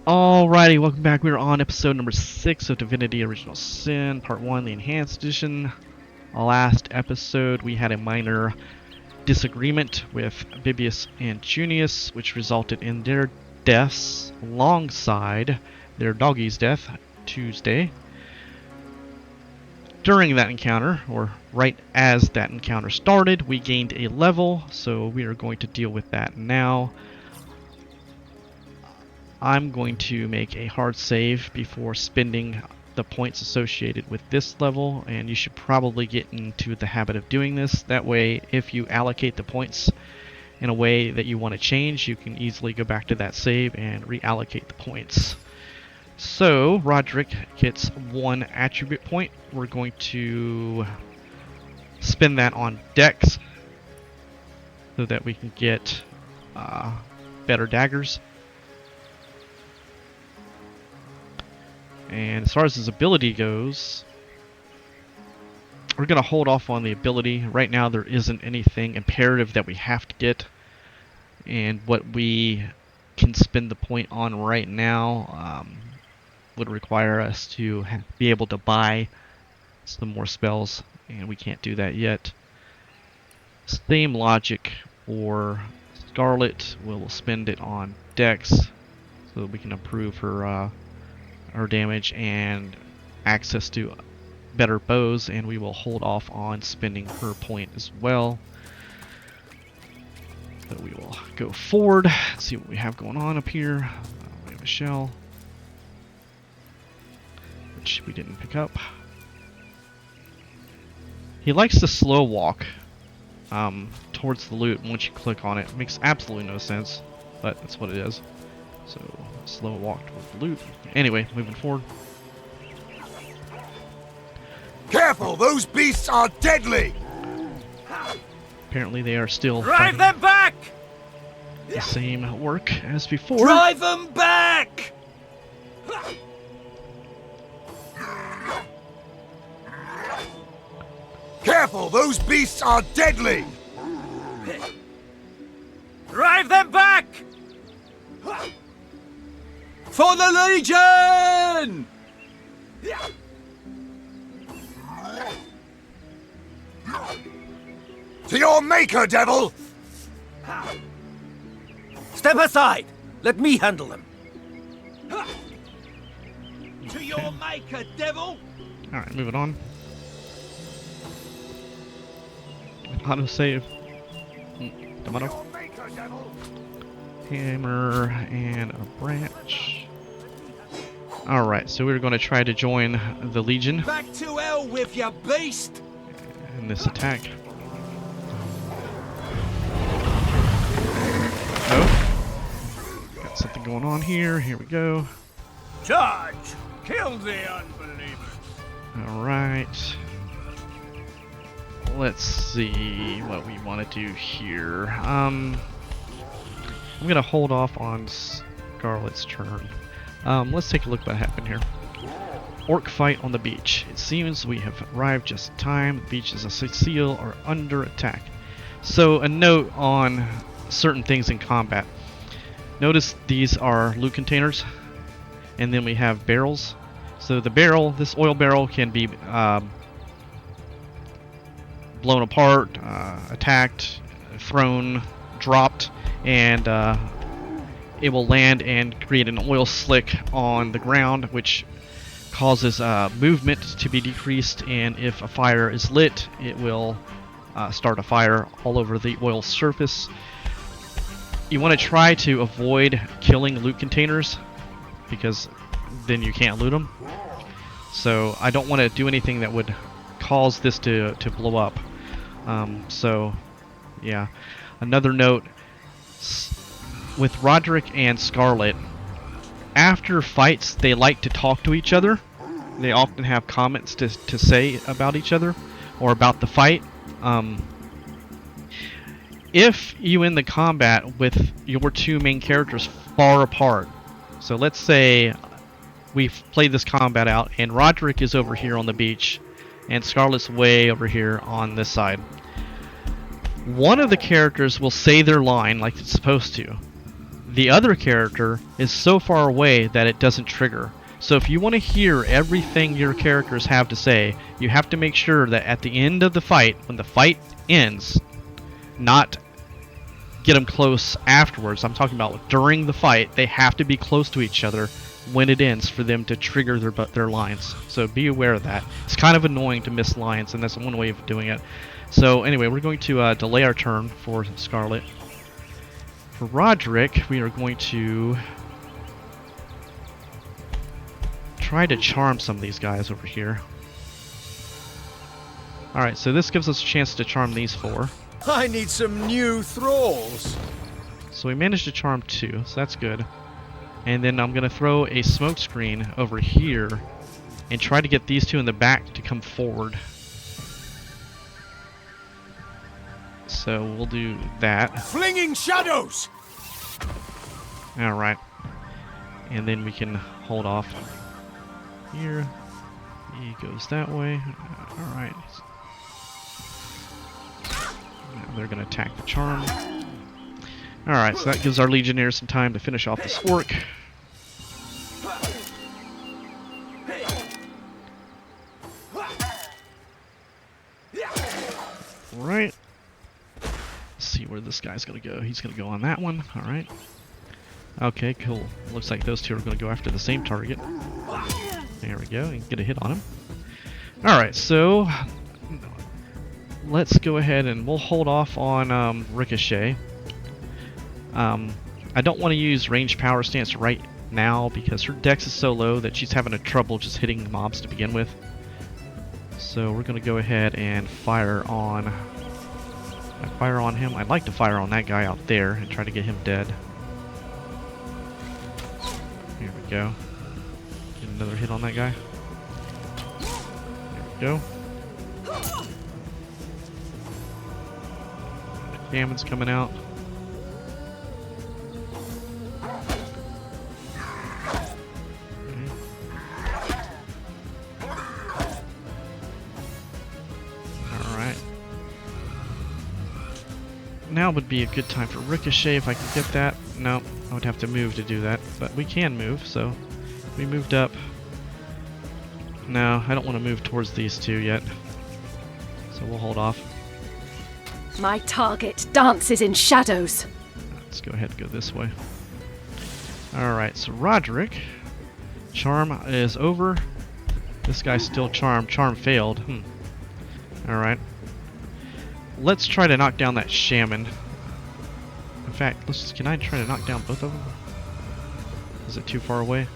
Alrighty, welcome back. We're on episode number 6 of Divinity Original Sin, Part 1, the Enhanced Edition. Last episode, we had a minor disagreement with Bibius and Junius, which resulted in their deaths alongside their doggie's death, Tuesday. During that encounter, or right as that encounter started, we gained a level, so we are going to deal with that now. I'm going to make a hard save before spending the points associated with this level, and you should probably get into the habit of doing this. That way, if you allocate the points in a way that you want to change, you can easily go back to that save and reallocate the points. So, Roderick gets 1 attribute point. We're going to spend that on Dex so that we can get better daggers. And as far as his ability goes, we're going to hold off on the ability. Right now there isn't anything imperative that we have to get. And what we can spend the point on right now would require us to be able to buy some more spells. And we can't do that yet. Same logic for Scarlet. We'll spend it on Dex so that we can improve her damage and access to better bows, and we will hold off on spending her point as well. So we will go forward, see what we have going on up here. We have a shell, which we didn't pick up. He likes to slow walk towards the loot once you click on it. It makes absolutely no sense, but that's what it is. So, slow walk towards the loot. Anyway, moving forward. Careful, those beasts are deadly! Apparently they are still Drive them back! the same work as before. Drive them back! Careful, those beasts are deadly! Drive them back! For the Legion! To your maker, devil! Step aside! Let me handle them. To your maker, devil! Alright, moving on. Autosave. Tomato. Your maker, devil! Hammer and a branch. Alright, so we're going to try to join the Legion Back to hell with you, beast! in this attack. Oh. Got something going on here. Here we go. Charge! Kill the unbelievers! Alright. Let's see what we want to do here. I'm going to hold off on Scarlet's turn. Let's take a look what happened here. Orc fight on the beach. It seems we have arrived just in time. The beach is a seal or under attack. So a note on certain things in combat. Notice these are loot containers, and then we have barrels. So the barrel, this oil barrel, can be blown apart, attacked, thrown, dropped, and it will land and create an oil slick on the ground, which causes movement to be decreased, and if a fire is lit, it will start a fire all over the oil surface. You want to try to avoid killing loot containers, because then you can't loot them. So I don't want to do anything that would cause this to blow up. So yeah, another note, with Roderick and Scarlet, after fights they like to talk to each other. They often have comments to say about each other or about the fight. If you end the combat with your two main characters far apart, so let's say we've played this combat out and Roderick is over here on the beach and Scarlet's way over here on this side. One of the characters will say their line like it's supposed to, The other character is so far away that it doesn't trigger. So if you want to hear everything your characters have to say, you have to make sure that at the end of the fight, when the fight ends, not get them close afterwards. I'm talking about during the fight, they have to be close to each other when it ends for them to trigger their lines. So be aware of that. It's kind of annoying to miss lines, and that's one way of doing it. So anyway, we're going to delay our turn for Scarlet. For Roderick, we are going to try to charm some of these guys over here. Alright, so this gives us a chance to charm these 4. I need some new thralls. So we managed to charm 2, so that's good. And then I'm going to throw a smoke screen over here and try to get these 2 in the back to come forward. So we'll do that. Flinging shadows! Alright. And then we can hold off here. He goes that way. Alright. Now they're going to attack the charm. Alright, so that gives our Legionnaires some time to finish off this orc. Right. Let's see where this guy's going to go. He's going to go on that one. Alright. Okay, cool. Looks like those 2 are going to go after the same target. There we go. And get a hit on him. Alright, so let's go ahead and we'll hold off on Ricochet. I don't want to use range power stance right now because her dex is so low that she's having a trouble just hitting mobs to begin with. So we're going to go ahead and fire on him. I'd like to fire on that guy out there and try to get him dead. Here we go. Get another hit on that guy. There we go. Gammon's coming out. Now would be a good time for Ricochet if I can get that. No, I would have to move to do that, but we can move, so we moved up. No, I don't want to move towards these 2 yet, so we'll hold off. My target dances in shadows. Let's go ahead and go this way. Alright, so Roderick. Charm is over. This guy's still charmed. Charm failed. Alright. Let's try to knock down that shaman. In fact, can I try to knock down both of them? Is it too far away?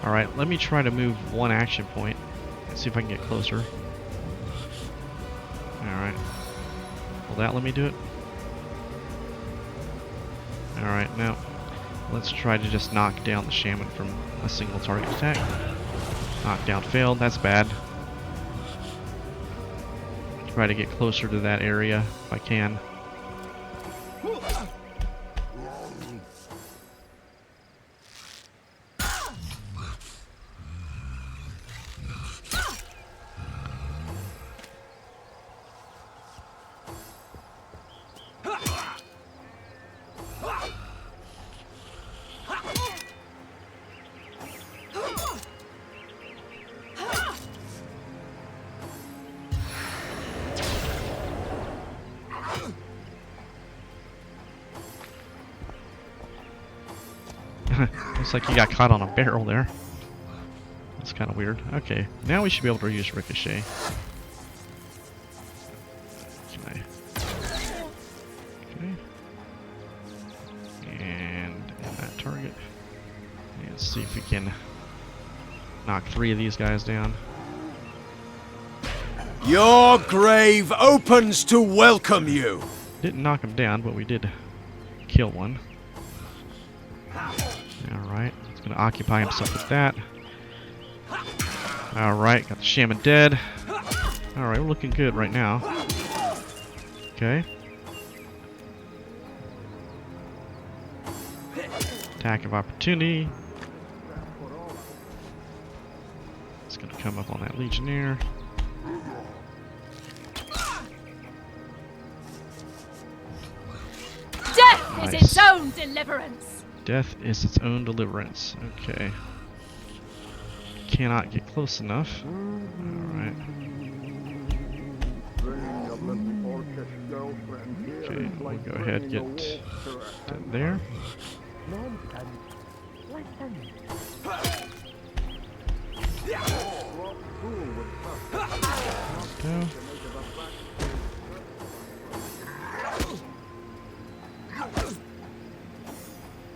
Alright, let me try to move 1 action point and see if I can get closer. Alright. Will that let me do it? Alright, now let's try to just knock down the shaman from a single target attack. Knockdown failed, that's bad. Try to get closer to that area if I can. Looks like you got caught on a barrel there. That's kind of weird. Okay, now we should be able to use Ricochet. Okay. And that target. Let's see if we can knock 3 of these guys down. Your grave opens to welcome you. Didn't knock him down, but we did kill one. Alright, he's going to occupy himself with that. Alright, got the shaman dead. Alright, we're looking good right now. Okay. Attack of opportunity. It's going to come up on that Legionnaire. Death is Nice. its own deliverance. Death is its own deliverance. Okay. Cannot get close enough. Alright. Okay, we'll go ahead and get to there. Go.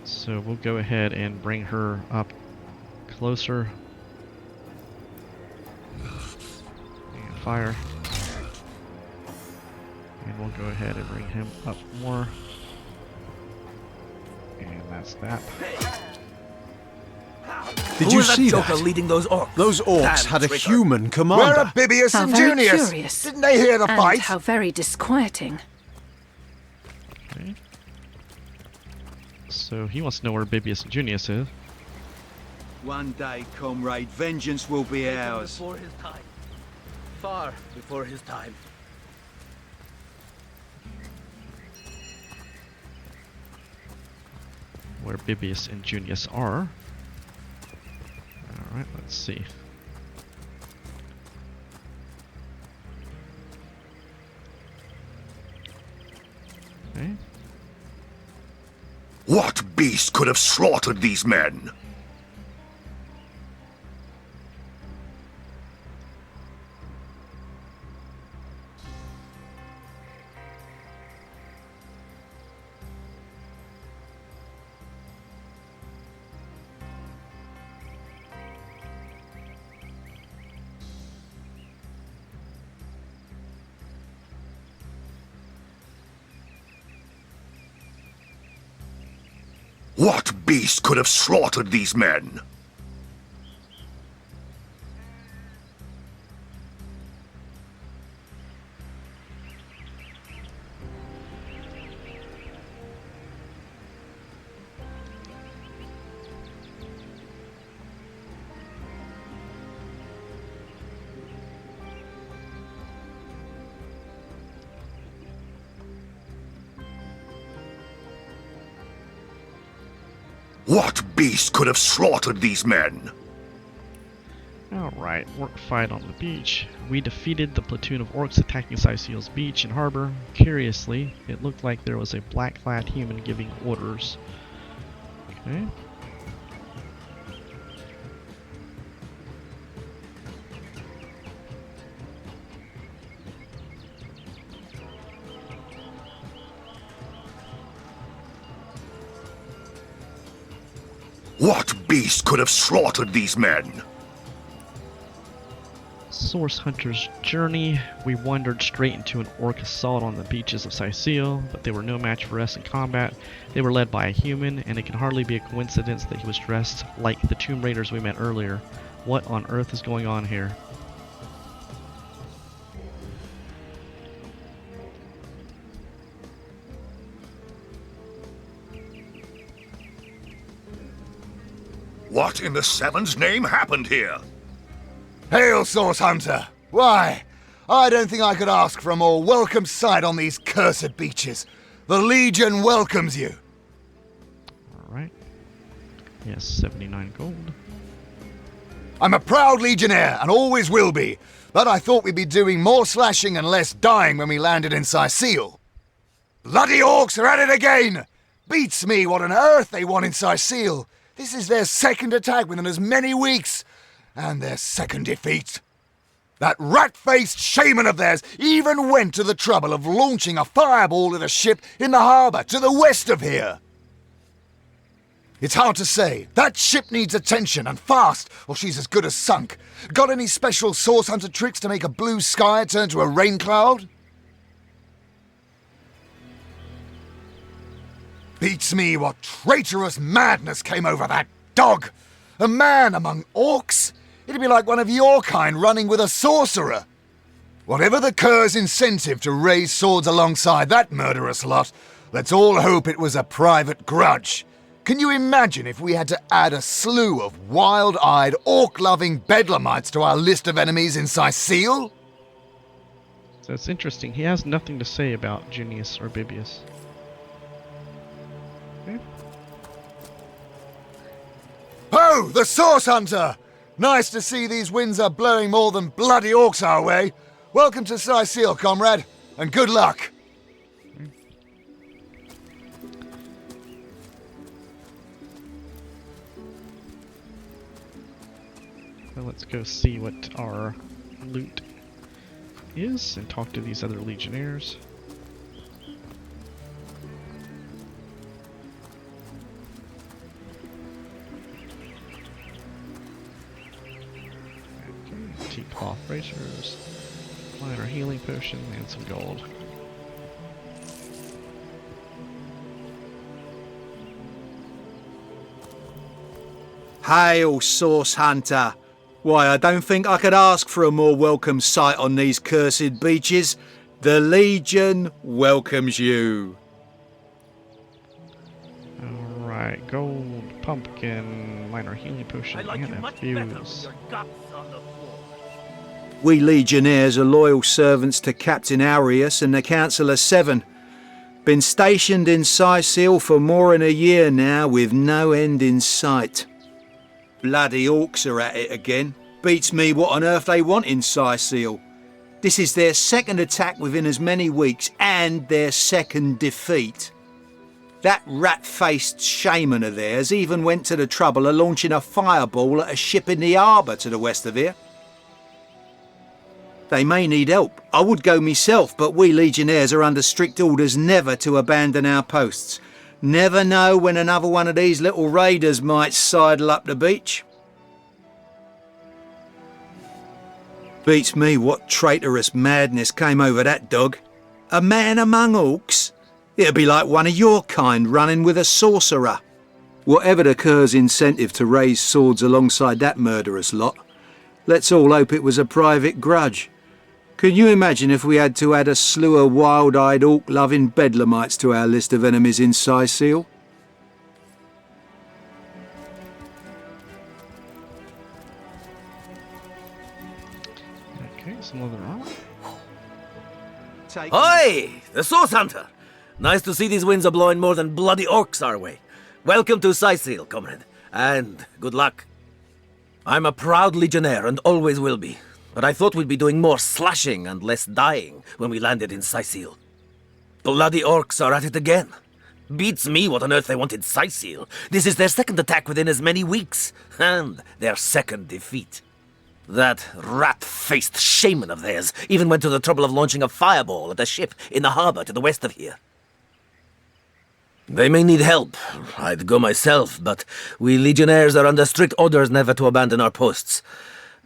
So we'll go ahead and bring her up closer. And fire. And we'll go ahead and bring him up more. And that's that. Did Who you was that see joker that? leading those orcs? Those orcs Damn had a traitor. human Where commander. are Bibius How and very Junius? curious. Didn't they hear the And fight? how very disquieting. Okay. So he wants to know where Bibius and Junius is. One day, comrade, vengeance will be ours. Before his time. Far before his time. Where Bibius and Junius are. Alright, let's see. Okay. What beast could have slaughtered these men? What beast could have slaughtered these men? What beast could have slaughtered these men? Alright, orc fight on the beach. We defeated the platoon of orcs attacking Sicil's beach and harbor. Curiously, it looked like there was a black-clad human giving orders. Okay. What beast could have slaughtered these men? Source Hunter's Journey. We wandered straight into an orc assault on the beaches of Sicil, but they were no match for us in combat. They were led by a human, and it can hardly be a coincidence that he was dressed like the Tomb Raiders we met earlier. What on earth is going on here? What in the Seven's name happened here? Hail, Source Hunter! Why, I don't think I could ask for a more welcome sight on these cursed beaches. The Legion welcomes you. Alright. Yes, 79 gold. I'm a proud Legionnaire, and always will be, but I thought we'd be doing more slashing and less dying when we landed in Sicil. Bloody orcs are at it again! Beats me what on earth they want in Sicil. This is their second attack within as many weeks, and their second defeat. That rat-faced shaman of theirs even went to the trouble of launching a fireball at a ship in the harbour to the west of here. It's hard to say. That ship needs attention, and fast, or she's as good as sunk. Got any special Source Hunter tricks to make a blue sky turn to a rain cloud? Beats me what traitorous madness came over that dog. A man among orcs? It'd be like one of your kind running with a sorcerer. Whatever the cur's incentive to raise swords alongside that murderous lot, let's all hope it was a private grudge. Can you imagine if we had to add a slew of wild-eyed, orc-loving bedlamites to our list of enemies in Sicil? So it's interesting. He has nothing to say about Junius or Bibius. So, the Source Hunter! Nice to see these winds are blowing more than bloody orcs our way. Welcome to Sicil, comrade, and good luck. Well, let's go see what our loot is and talk to these other legionnaires. Okay, tea cloth bracers, minor healing potion, and some gold. Hail, Source Hunter! Why, I don't think I could ask for a more welcome sight on these cursed beaches. The Legion welcomes you. Alright, gold, pumpkin, minor healing potion, I like you and a much better with fuse. your guts on the floor. We Legionnaires are loyal servants to Captain Arius and the Council of Seven. Been stationed in Sicil for more than a year now with no end in sight. Bloody orcs are at it again. Beats me what on earth they want in Sicil. This is their second attack within as many weeks and their second defeat. That rat-faced shaman of theirs even went to the trouble of launching a fireball at a ship in the harbour to the west of here. They may need help. I would go myself, but we Legionnaires are under strict orders never to abandon our posts. Never know when another one of these little raiders might sidle up the beach. Beats me what traitorous madness came over that dog. A man among orcs? It'd be like one of your kind running with a sorcerer. Whatever the Cur's incentive to raise swords alongside that murderous lot, let's all hope it was a private grudge. Can you imagine if we had to add a slew of wild-eyed orc-loving bedlamites to our list of enemies in Sicil? Okay, some other armor. Oi! The Source Hunter! Nice to see these winds are blowing more than bloody orcs our way. Welcome to Sicil, comrade, and good luck. I'm a proud legionnaire and always will be, but I thought we'd be doing more slashing and less dying when we landed in Sicil. Bloody orcs are at it again. Beats me what on earth they want in Sicil. This is their second attack within as many weeks, and their second defeat. That rat-faced shaman of theirs even went to the trouble of launching a fireball at a ship in the harbour to the west of here. They may need help. I'd go myself, but we Legionnaires are under strict orders never to abandon our posts.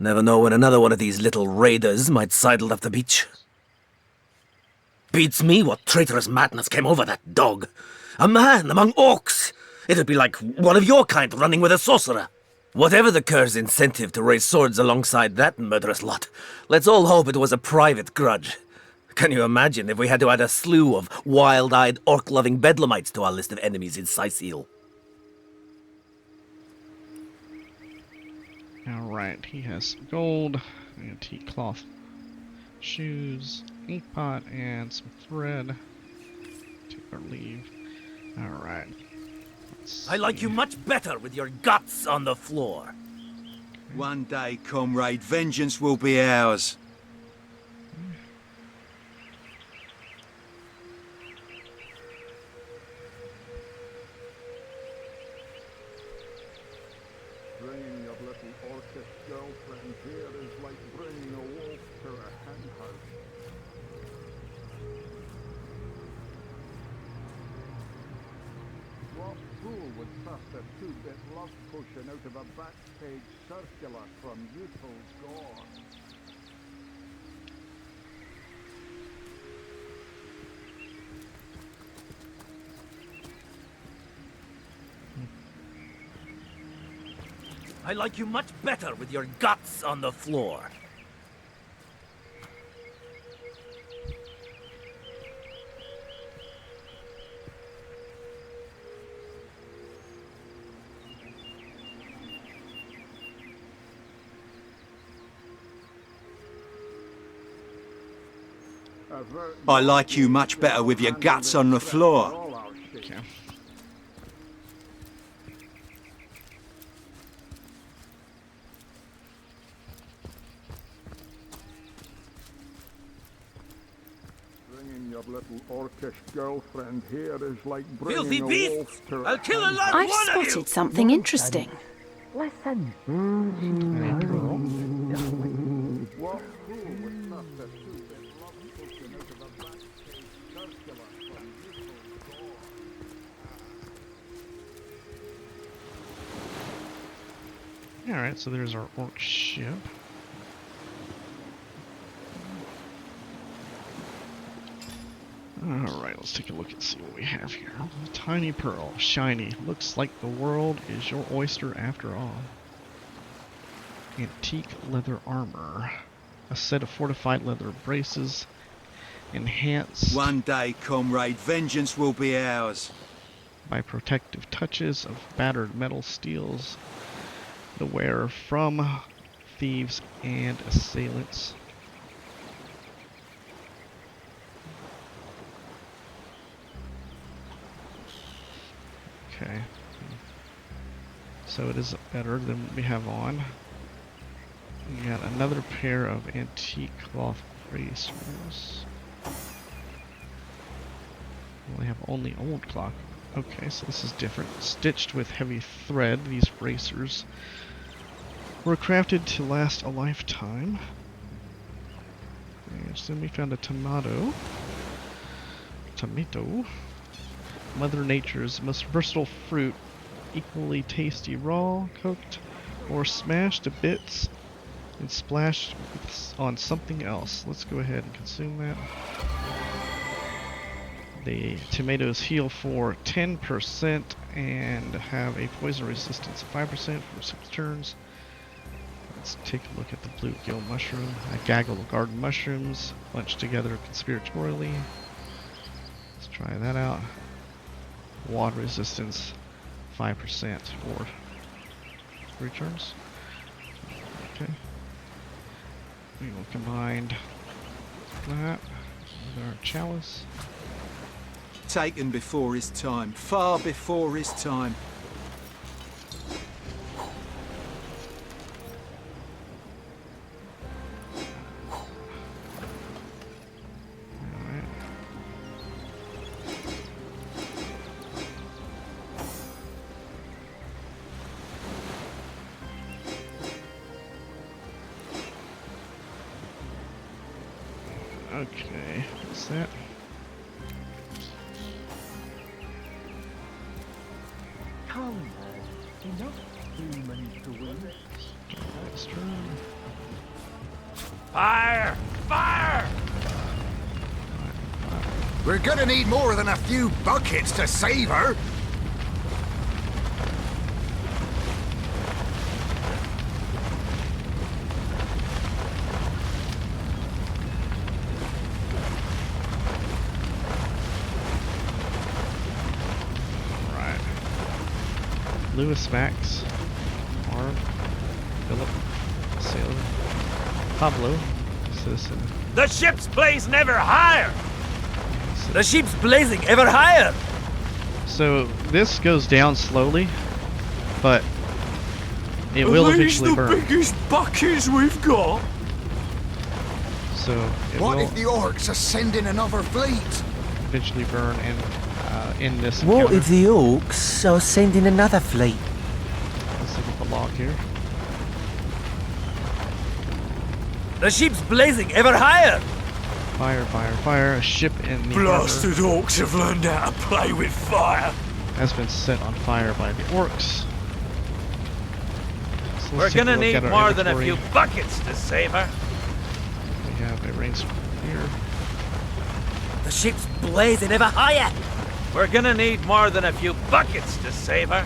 Never know when another one of these little raiders might sidle up the beach. Beats me what traitorous madness came over that dog. A man among orcs! It'd be like one of your kind running with a sorcerer. Whatever the Cur's incentive to raise swords alongside that murderous lot, let's all hope it was a private grudge. Can you imagine if we had to add a slew of wild-eyed, orc-loving bedlamites to our list of enemies in Sicil? Alright, he has some gold, antique cloth shoes, ink pot, and some thread. Take our leave. Alright. I like you much better with your guts on the floor. One day, comrade, vengeance will be ours. Bringing your little orcish girlfriend here is like bringing a wolf to a hen house. What fool would trust a two-bit love potion out of a backstage circular from Uthel's gore? I like you much better with your guts on the floor. I like you much better with your guts on the floor. Okay. your little orcish girlfriend here is like Filthy bringing a beast! wolf to I'll kill a lot I've one of you! spotted something interesting. Listen. Tiny pearl. What fool would not the two-bit love potion out of a back page circular from youthful gore? Alright, so there's our orc ship. Alright, let's take a look and see what we have here. Tiny pearl, shiny. Looks like the world is your oyster after all. Antique leather armor. A set of fortified leather braces. Enhanced One day, comrade, vengeance will be ours. by protective touches of battered metal steels the wearer from thieves and assailants. Okay. So it is better than what we have on. We got another pair of antique cloth bracers. We have only old cloth. Okay, so this is different. Stitched with heavy thread, these bracers were crafted to last a lifetime. And then we found a tomato. Mother Nature's most versatile fruit, equally tasty raw, cooked, or smashed to bits and splashed on something else. Let's go ahead and consume that. The tomatoes heal for 10% and have a poison resistance of 5% for 6 turns. Let's take a look at the bluegill mushroom. A gaggle of garden mushrooms bunched together conspiratorially. Let's try that out. Water resistance 5% for 3 turns. Okay. We will combine that with our chalice. Taken before his time, far before his time. Alright. Okay, what's that? Come, enough humans to win. That's true. Fire! Fire! We're gonna need more than a few buckets to save her. Right. Lewis Max, Marv, Philip, Sailor, Pablo, Citizen. The ship's blazing ever higher! The ship's blazing ever higher! So this goes down slowly, but it will eventually burn. biggest buckets we've got? So it What will if the orcs are sending another fleet? eventually burn and in this What encounter. if the orcs are sending another fleet? Let's look at the log here. The ship's blazing ever higher! Fire, fire, fire. A ship in the Blasted harbor orcs have learned how to play with fire. has been set on fire by the orcs. So We're let's take gonna look need at our more than a inventory. few buckets to save her. We have a rainstorm here. The ship's blazing ever higher! We're gonna need more than a few buckets to save her.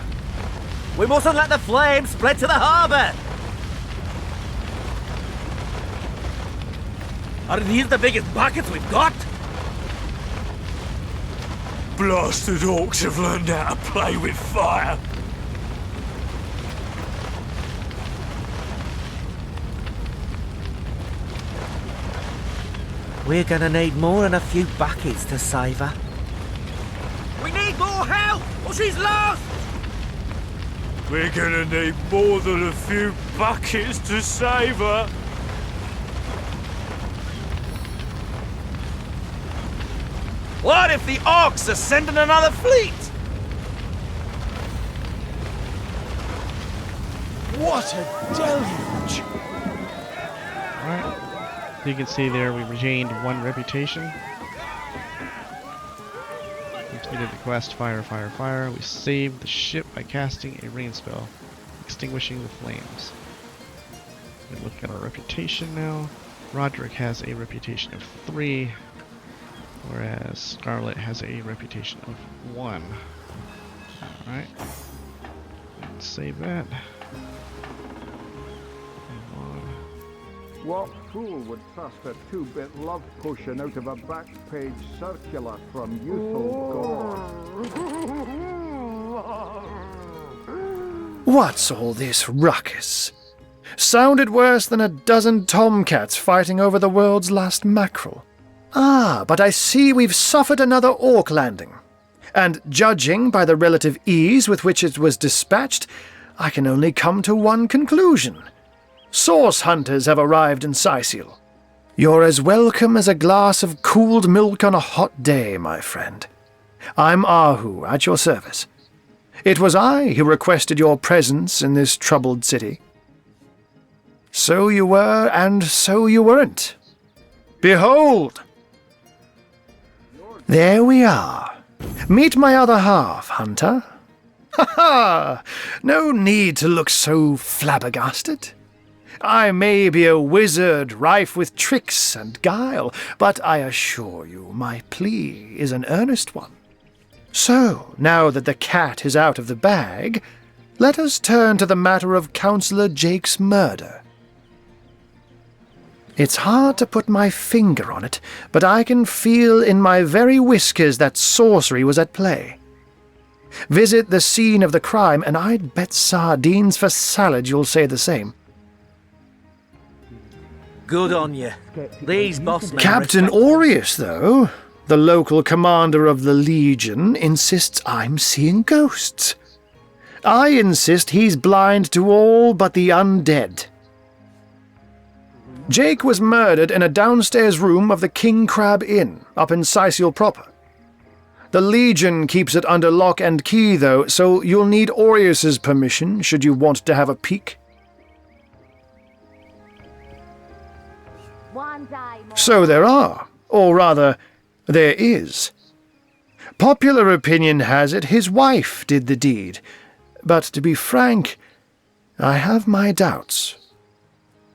We mustn't let the flames spread to the harbor! Are these the biggest buckets we've got? Blasted orcs have learned how to play with fire. We're gonna need more than a few buckets to save her. We need more help, or she's lost! We're gonna need more than a few buckets to save her. What if the orcs are sending another fleet? What a deluge! Alright. You can see there we regained 1 reputation. Completed the quest Fire, Fire, Fire. We saved the ship by casting a rain spell, extinguishing the flames. We look at our reputation now. Roderick has a reputation of 3, whereas Scarlet has a reputation of 1. Alright. Let's save that. What fool would trust a 2-bit love potion out of a back-page circular from youthful God? What's all this ruckus? Sounded worse than a dozen tomcats fighting over the world's last mackerel. Ah, but I see we've suffered another orc landing. And judging by the relative ease with which it was dispatched, I can only come to one conclusion. Source hunters have arrived in Sicil. You're as welcome as a glass of cooled milk on a hot day, my friend. I'm Ahu, at your service. It was I who requested your presence in this troubled city. So you were, and so you weren't. Behold! There we are. Meet my other half, hunter. Ha ha! No need to look so flabbergasted. I may be a wizard rife with tricks and guile, but I assure you my plea is an earnest one. So, now that the cat is out of the bag, let us turn to the matter of Councillor Jake's murder. It's hard to put my finger on it, but I can feel in my very whiskers that sorcery was at play. Visit the scene of the crime, and I'd bet sardines for salad you'll say the same. Good on you. These boss men... Captain Aureus, though, the local commander of the Legion, insists I'm seeing ghosts. I insist he's blind to all but the undead. Jake was murdered in a downstairs room of the King Crab Inn, up in Sicil proper. The Legion keeps it under lock and key, though, so you'll need Aureus's permission should you want to have a peek. So there are, or rather, there is. Popular opinion has it his wife did the deed, but to be frank, I have my doubts.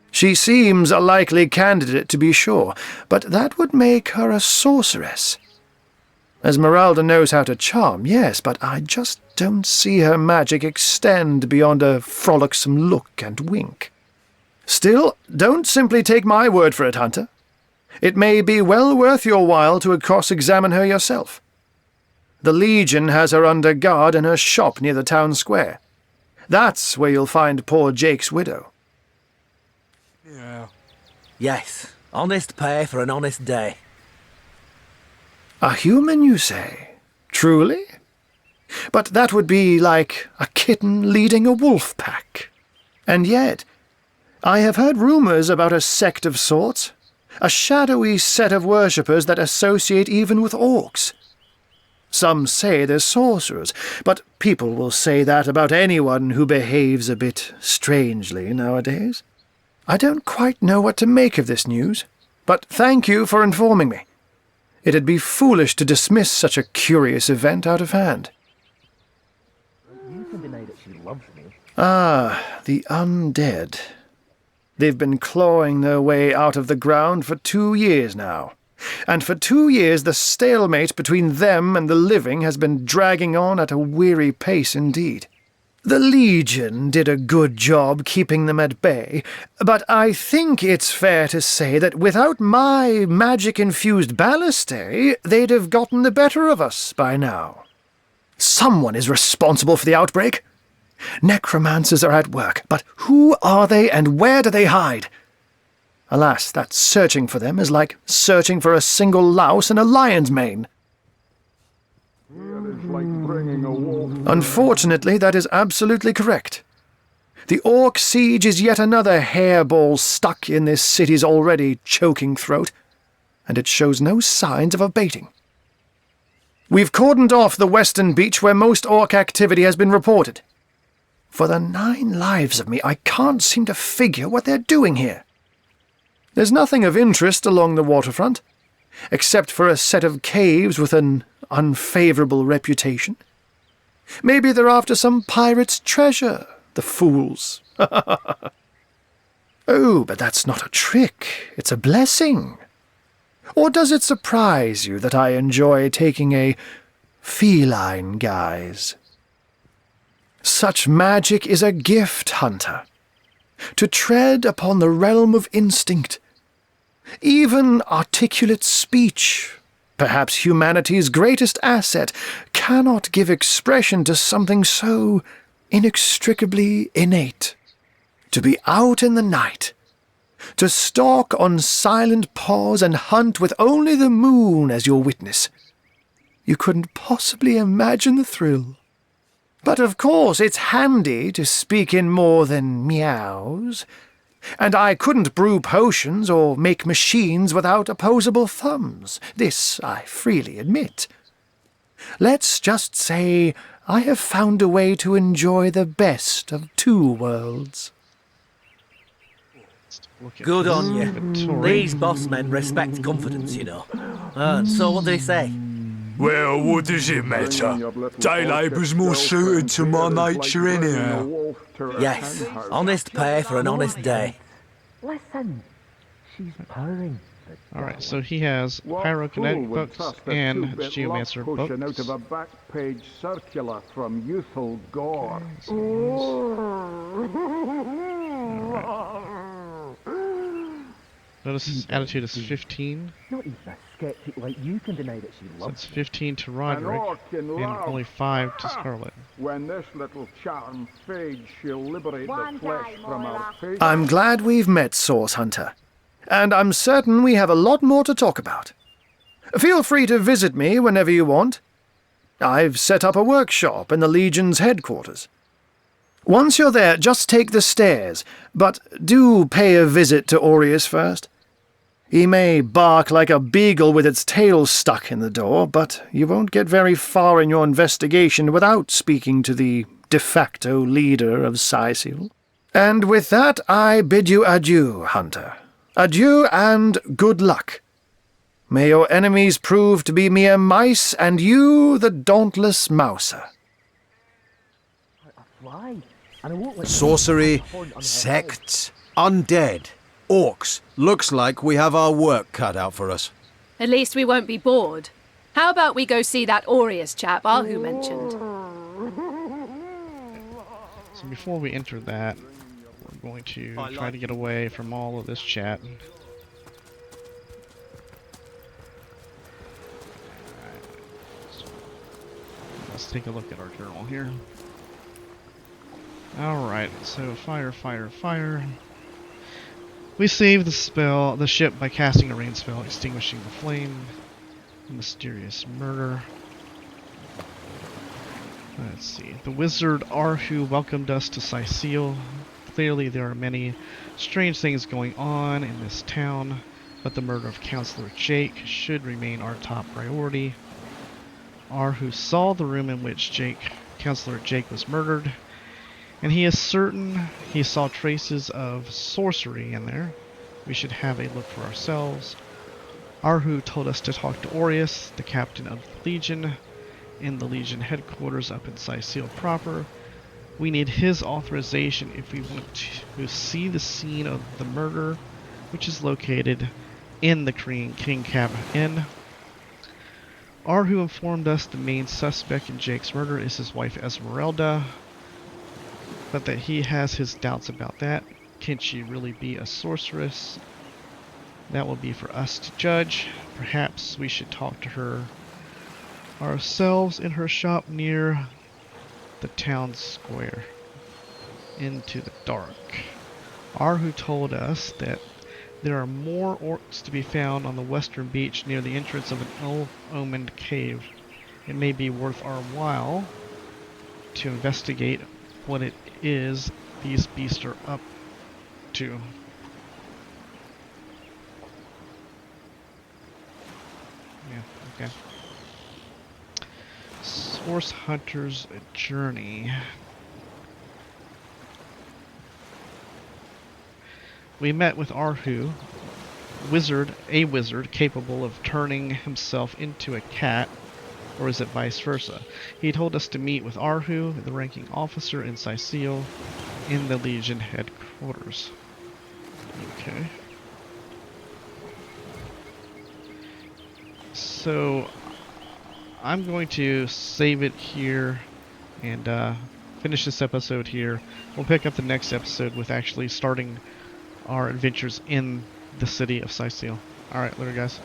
She seems a likely candidate, to be sure, but that would make her a sorceress. Esmeralda knows how to charm, yes, but I just don't see her magic extend beyond a frolicsome look and wink. Still, don't simply take my word for it, Hunter. It may be well worth your while to cross-examine her yourself. The Legion has her under guard in her shop near the town square. That's where you'll find poor Jake's widow. Yeah. Yes, honest pay for an honest day. A human, you say? Truly? But that would be like a kitten leading a wolf pack. And yet, I have heard rumors about a sect of sorts, a shadowy set of worshippers that associate even with orcs. Some say they're sorcerers, but people will say that about anyone who behaves a bit strangely nowadays. I don't quite know what to make of this news, but thank you for informing me. It'd be foolish to dismiss such a curious event out of hand. Ah, the undead. They've been clawing their way out of the ground for 2 years now. And for 2 years the stalemate between them and the living has been dragging on at a weary pace indeed. The Legion did a good job keeping them at bay, but I think it's fair to say that without my magic-infused ballistae, they'd have gotten the better of us by now. Someone is responsible for the outbreak. Necromancers are at work, but who are they and where do they hide? Alas, that searching for them is like searching for a single louse in a lion's mane. It's like bringing a wolf. Unfortunately, that is absolutely correct. The orc siege is yet another hairball stuck in this city's already choking throat, and it shows no signs of abating. We've cordoned off the western beach where most orc activity has been reported. For the 9 lives of me, I can't seem to figure what they're doing here. There's nothing of interest along the waterfront, except for a set of caves with an unfavourable reputation. Maybe they're after some pirate's treasure, the fools. Oh, but that's not a trick. It's a blessing. Or does it surprise you that I enjoy taking a feline guise? Such magic is a gift, Hunter. To tread upon the realm of instinct. Even articulate speech, perhaps humanity's greatest asset, cannot give expression to something so inextricably innate. To be out in the night, to stalk on silent paws and hunt with only the moon as your witness. You couldn't possibly imagine the thrill. But of course it's handy to speak in more than meows. And I couldn't brew potions or make machines without opposable thumbs. This I freely admit. Let's just say I have found a way to enjoy the best of 2 worlds. Good on you. These boss men respect confidence, you know. And so what did he say? Well, what does it matter? Day labour's more suited to my nature anyhow. Yes, honest pay for an honest day. Listen, she's purring. Alright, so he has pyrokinetic books and geomancer pushing books. out of a back page circular from youthful gore. Notice his attitude is 15. Not even a skeptic like you can deny that she So loves it's 15 to An Roderick orc in and love. only 5 to Scarlet. When this little charm fades, she'll liberate the flesh from our face. I'm glad we've met, Source Hunter. And I'm certain we have a lot more to talk about. Feel free to visit me whenever you want. I've set up a workshop in the Legion's headquarters. Once you're there, just take the stairs, but do pay a visit to Aureus first. He may bark like a beagle with its tail stuck in the door, but you won't get very far in your investigation without speaking to the de facto leader of Sicil. And with that, I bid you adieu, Hunter. Adieu and good luck. May your enemies prove to be mere mice, and you the dauntless mouser. Sorcery, sects, undead, orcs. Looks like we have our work cut out for us. At least we won't be bored. How about we go see that Aureus chap Arhu mentioned? So before we enter that, we're going to try to get away from all of this chat. Let's take a look at our journal here. Alright, so fire, fire, fire. We saved the ship by casting a rain spell, extinguishing the flame. Mysterious murder. Let's see. The wizard Arhu welcomed us to Sicil. Clearly there are many strange things going on in this town, but the murder of Counselor Jake should remain our top priority. Arhu saw the room in which Counselor Jake was murdered, and he is certain he saw traces of sorcery in there. We should have a look for ourselves. Arhu told us to talk to Aureus, the captain of the Legion, in the Legion headquarters up in Sicil proper. We need his authorization if we want to see the scene of the murder, which is located in the King Cab Inn. Arhu informed us the main suspect in Jake's murder is his wife Esmeralda, but that he has his doubts about that. Can she really be a sorceress? That will be for us to judge. Perhaps we should talk to her ourselves in her shop near the town square. Into the dark. Arhu told us that there are more orcs to be found on the western beach near the entrance of an ill-omened cave. It may be worth our while to investigate what it is these beasts are up to. Yeah, okay. Horse Hunter's Journey. We met with Arhu, a wizard capable of turning himself into a cat, or is it vice versa? He told us to meet with Arhu, the ranking officer in Sicil, in the Legion headquarters. Okay. So, I'm going to save it here and finish this episode here. We'll pick up the next episode with actually starting our adventures in the city of Sicil. Alright, later guys.